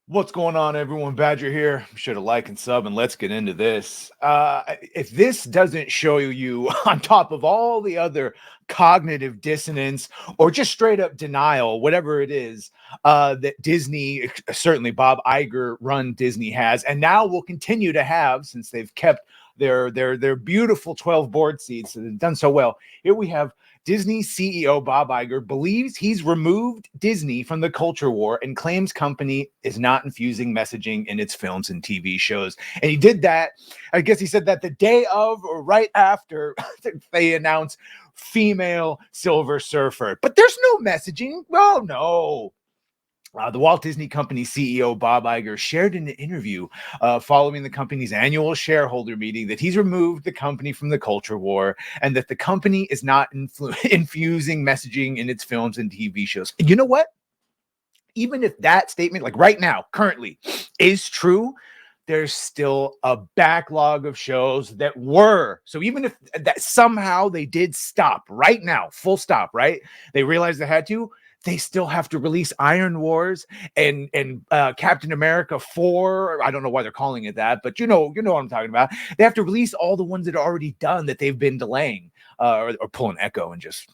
What's going on, everyone? Badger here. Be sure to like and sub, and let's get into this. If this doesn't show you, on top of all the other cognitive dissonance or just straight up denial, whatever it is, that Disney, certainly Bob Iger run Disney has, and now will continue to have since they've kept their beautiful 12 board seats and done so well. Here we have Disney CEO Bob Iger believes he's removed Disney from the culture war and claims company is not infusing messaging in its films and TV shows. And he did that, I guess he said that the day of or right after they announced female Silver Surfer. But there's no messaging. Oh, no. The Walt Disney Company CEO Bob Iger shared in an interview following the company's annual shareholder meeting that he's removed the company from the culture war and that the company is not infusing messaging in its films and TV shows. You know what? Even if that statement, like right now, currently, is true, there's still a backlog of shows that were. So even if that somehow they did stop right now, full stop, right? They realized they had to. They still have to release Iron Wars and Captain America 4. I don't know why they're calling it that, but you know what I'm talking about. They have to release all the ones that are already done that they've been delaying, or pull an Echo and just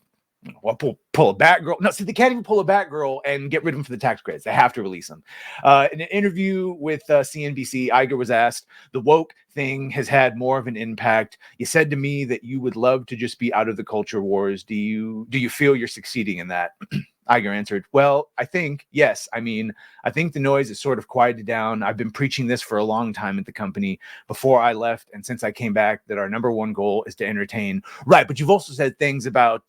pull a Batgirl. No, see, they can't even pull a Batgirl and get rid of them for the tax credits. They have to release them. In an interview with CNBC, Iger was asked, "The woke thing has had more of an impact. You said to me that you would love to just be out of the culture wars. Do you feel you're succeeding in that?" Iger answered, "Well, I think, yes. I mean, I think the noise is sort of quieted down. I've been preaching this for a long time at the company before I left and since I came back that our number one goal is to entertain." Right, but you've also said things about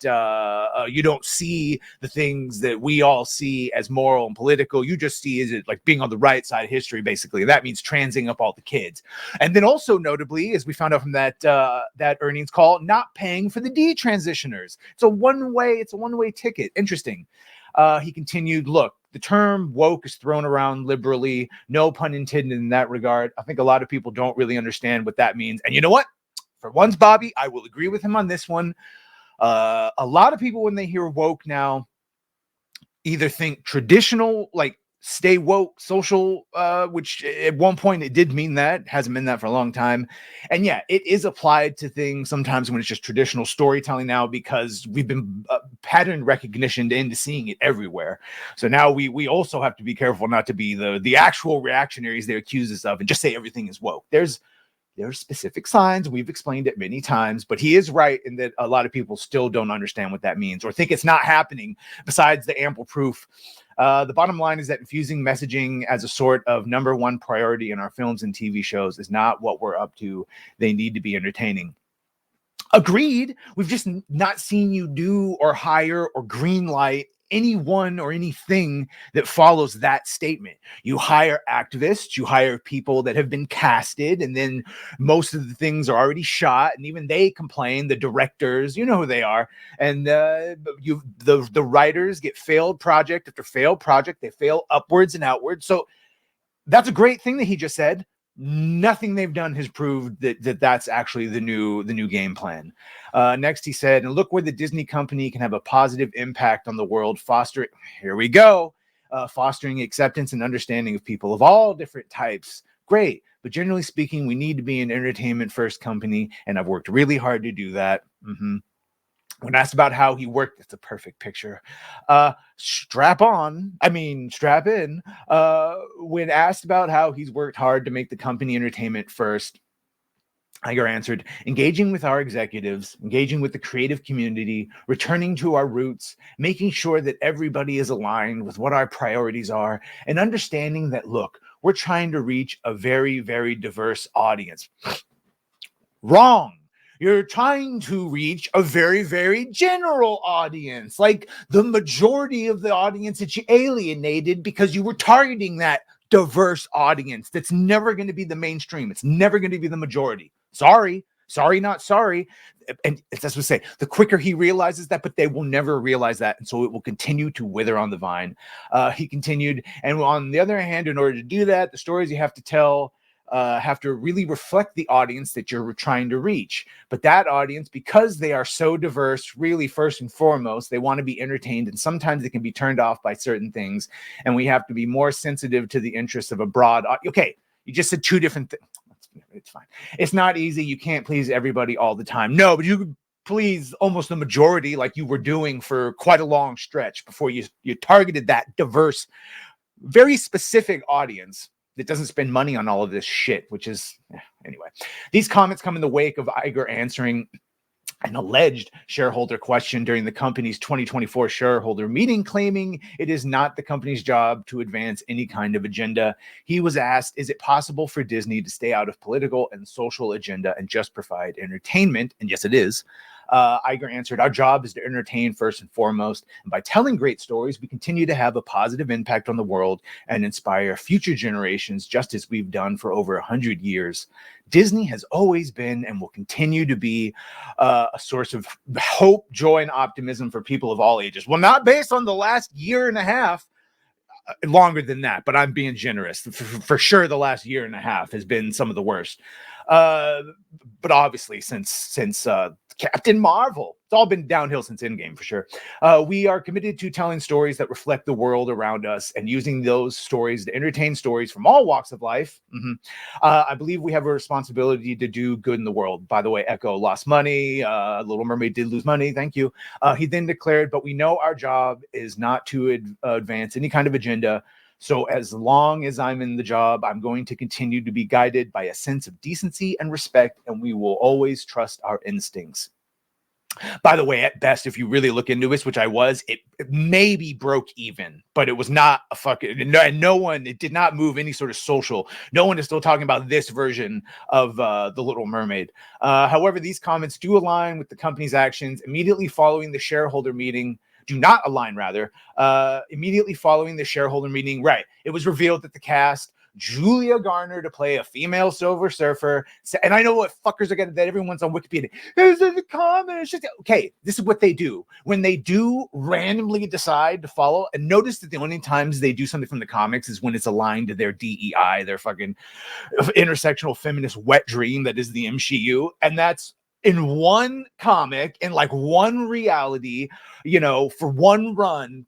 you don't see the things that we all see as moral and political. You just see is it like being on the right side of history, basically. That means transing up all the kids. And then also notably, as we found out from that earnings call, not paying for the detransitioners. It's a one-way ticket. Interesting. He continued, "Look, the term woke is thrown around liberally. No pun intended in that regard. I think a lot of people don't really understand what that means. And you know what? For once, Bobby, I will agree with him on this one. A lot of people, when they hear woke now, either think traditional, like stay woke, social, which at one point it did mean that, hasn't been that for a long time. And yeah, it is applied to things sometimes when it's just traditional storytelling now, because we've been pattern recognition into seeing it everywhere. So now we also have to be careful not to be the actual reactionaries they accuse us of and just say everything is woke. There's specific signs. We've explained it many times, but he is right in that a lot of people still don't understand what that means or think it's not happening besides the ample proof. The bottom line is that infusing messaging as a sort of number one priority in our films and TV shows is not what we're up to. They need to be entertaining. Agreed. We've just not seen you do or hire or greenlight anyone or anything that follows that statement. You hire activists, you hire people that have been casted, and then most of the things are already shot, and even they complain. The directors, you know who they are, and the writers get failed project after failed project. They fail upwards and outwards. So that's a great thing that he just said. Nothing they've done has proved that that's actually the new game plan. Next, he said, "And look where the Disney company can have a positive impact on the world, fostering," here we go, "fostering acceptance and understanding of people of all different types. Great. But generally speaking, we need to be an entertainment first company. And I've worked really hard to do that." When asked about how he worked, it's a perfect picture. Strap in. When asked about how he's worked hard to make the company entertainment first, Iger answered, "Engaging with our executives, engaging with the creative community, returning to our roots, making sure that everybody is aligned with what our priorities are, and understanding that, look, we're trying to reach a very, very diverse audience." Wrong. You're trying to reach a very, very general audience, like the majority of the audience that you alienated because you were targeting that diverse audience that's never going to be the mainstream. It's never going to be the majority. Sorry, not sorry. And that's what I say. The quicker he realizes that, but they will never realize that. And so it will continue to wither on the vine. He continued, "And on the other hand, in order to do that, the stories you have to tell have to really reflect the audience that you're trying to reach. But that audience, because they are so diverse, really first and foremost, they want to be entertained, and sometimes they can be turned off by certain things. And we have to be more sensitive to the interests of a broad. Okay, you just said two different things. It's fine. It's not easy. You can't please everybody all the time. No, but you could please almost the majority, like you were doing for quite a long stretch before you targeted that diverse, very specific audience that doesn't spend money on all of this shit, which is anyway. These comments come in the wake of Iger answering an alleged shareholder question during the company's 2024 shareholder meeting, claiming it is not the company's job to advance any kind of agenda. He was asked, is it possible for Disney to stay out of political and social agenda and just provide entertainment? And yes, it is. Iger answered, our job is to entertain first and foremost. And by telling great stories, we continue to have a positive impact on the world and inspire future generations, just as we've done for over 100 years. Disney has always been and will continue to be a source of hope, joy, and optimism for people of all ages. Well, not based on the last year and a half, longer than that, but I'm being generous. For sure, the last year and a half has been some of the worst. But obviously, since Captain Marvel, it's all been downhill since Endgame for sure. We are committed to telling stories that reflect the world around us and using those stories to entertain stories from all walks of life. I believe we have a responsibility to do good in the world. By the way, Echo lost money. Little Mermaid did lose money. Thank you. He then declared, but we know our job is not to advance any kind of agenda. So as long as I'm in the job, I'm going to continue to be guided by a sense of decency and respect, and we will always trust our instincts. By the way, at best, if you really look into this, which I was, it maybe broke even, but it was not a fucking, it did not move any sort of social. No one is still talking about this version of The Little Mermaid. However, these comments do align with the company's actions immediately following the shareholder meeting. Do not align, rather. Immediately following the shareholder meeting, right, it was revealed that the cast, Julia Garner to play a female Silver Surfer. And I know what fuckers are getting, that everyone's on Wikipedia. It's in the comments. Okay, this is what they do. When they do randomly decide to follow, and notice that the only times they do something from the comics is when it's aligned to their DEI, their fucking intersectional feminist wet dream that is the MCU. And that's in one comic, in like one reality, for one run.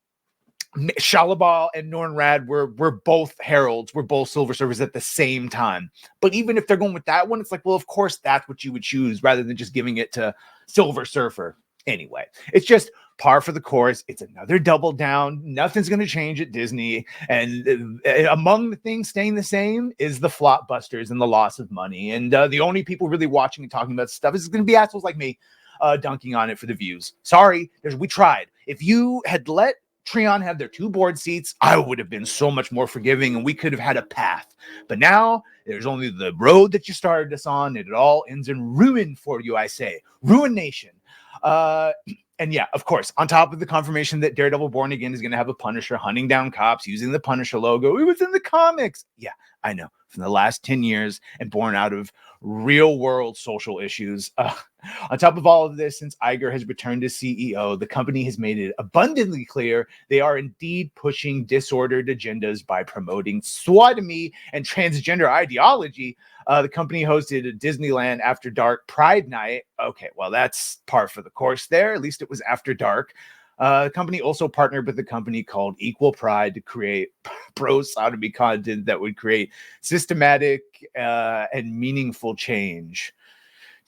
Shalabal and Nornrad were both heralds, were both Silver Surfers at the same time. But even if they're going with that one, it's like, well, of course, that's what you would choose rather than just giving it to Silver Surfer. Anyway, it's just par for the course. It's another double down. Nothing's going to change at Disney. And among the things staying the same is the flop busters and the loss of money. And the only people really watching and talking about stuff is going to be assholes like me dunking on it for the views. Sorry, we tried. If you had let Treon have their 2 board seats, I would have been so much more forgiving and we could have had a path. But now there's only the road that you started us on, and it all ends in ruin for you, I say. Ruination. And yeah, of course, on top of the confirmation that Daredevil Born Again is going to have a Punisher hunting down cops using the Punisher logo. It was in the comics. Yeah, I know. From the last 10 years and born out of real world social issues. On top of all of this, since Iger has returned as CEO, the company has made it abundantly clear they are indeed pushing disordered agendas by promoting sodomy and transgender ideology. The company hosted a Disneyland After Dark Pride Night. Okay, well, that's par for the course there. At least it was after dark. The company also partnered with a company called Equal Pride to create pro-sodomy content that would create systematic and meaningful change.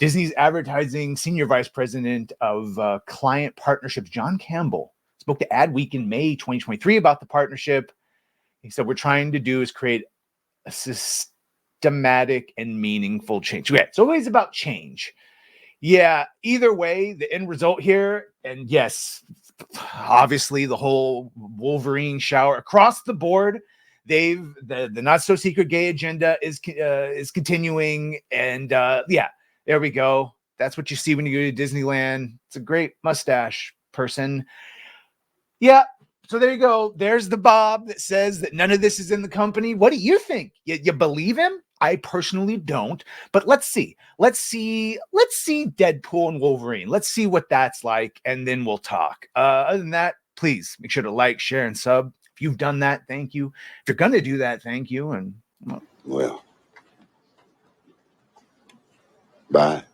Disney's advertising senior vice president of client partnerships, John Campbell, spoke to Adweek in May 2023 about the partnership. He said, we're trying to do is create a systematic and meaningful change. Okay, so it's about change. Yeah, either way, the end result here, and yes, obviously the whole Wolverine shower across the board, the not so secret gay agenda is continuing, and yeah, there we go. That's what you see when you go to Disneyland. It's a great mustache person. Yeah. So there you go. There's the Bob that says that none of this is in the company. What do you think? You believe him? I personally don't. But let's see. Let's see Deadpool and Wolverine. Let's see what that's like, and then we'll talk. Other than that, please make sure to like, share, and sub. If you've done that, thank you. If you're going to do that, thank you. And well, Bye.